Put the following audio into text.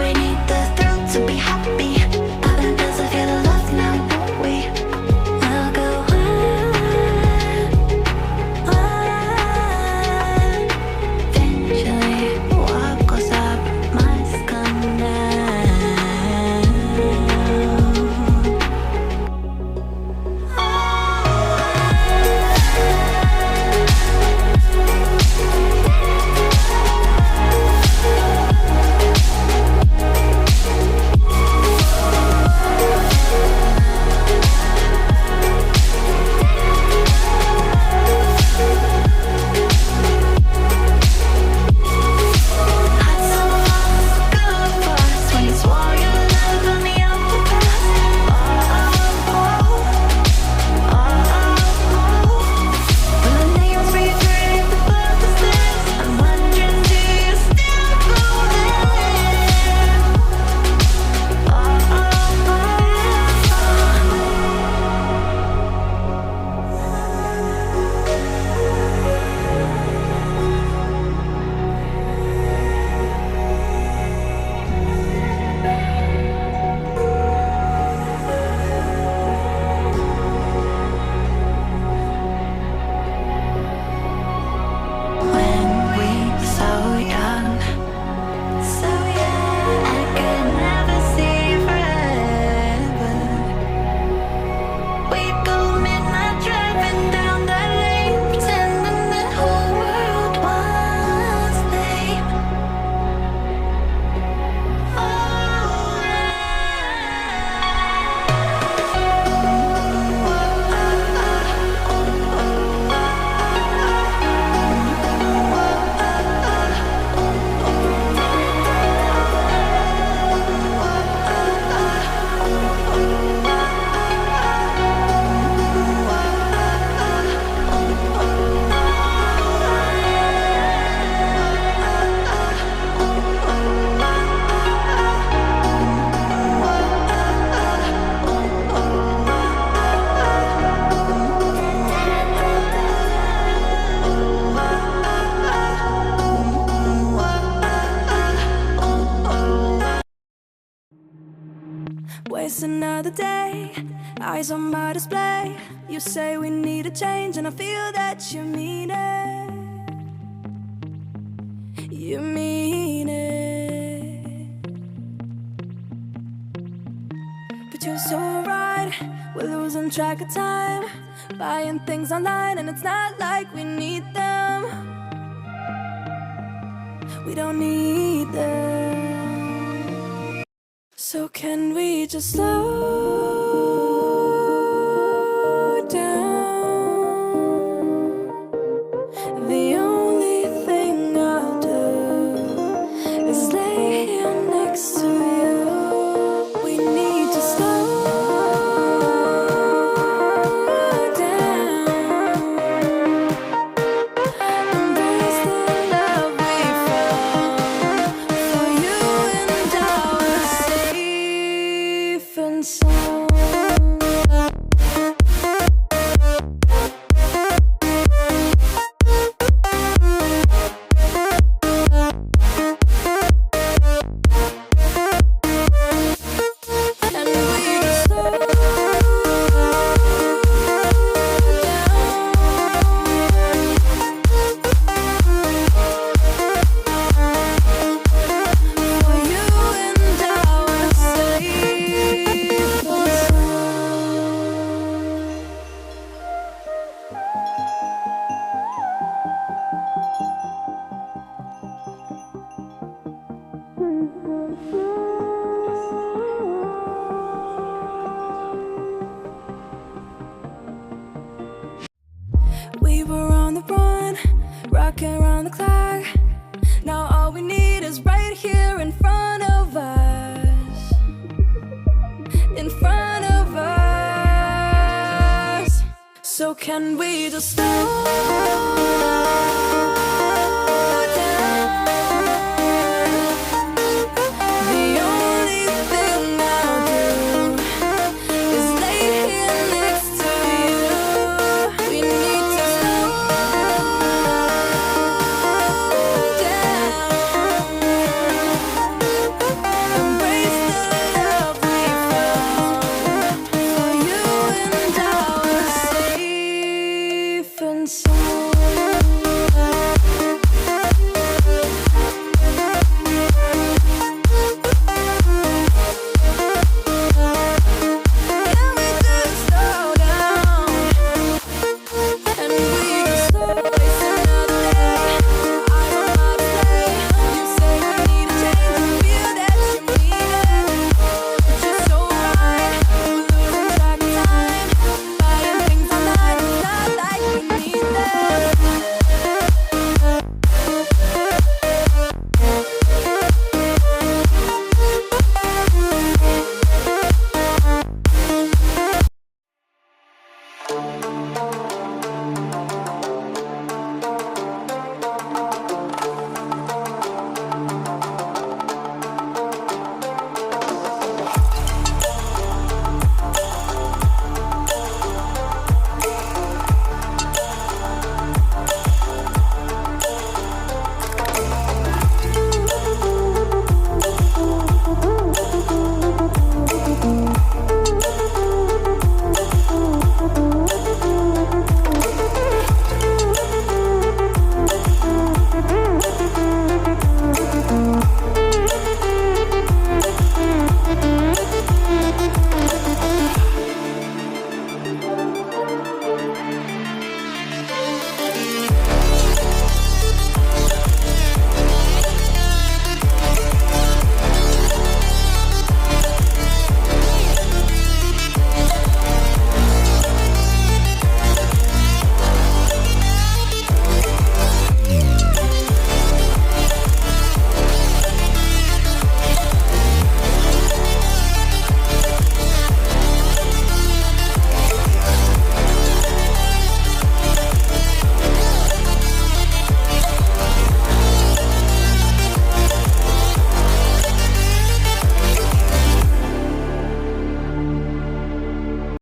we need the thrill to be happy. Heaven does I feel the love now, don't we? I'll go on. Eventually, what goes up must come down. Waste another day, eyes on my display. You say we need a change, and I feel that you mean it. You mean it. But you're so right, we're losing track of time, buying things online, and it's not like we need them. We don't need them. So can we just slow down? The only thing I'll do is lay here next to you. We need to slow down. Embrace the love we found. For you and I were safe and sound. And we just slow down. For you and I were safe and we were on the run, rocking around the clock. Now all we need is right here in front of us. In front of us. So can we just slow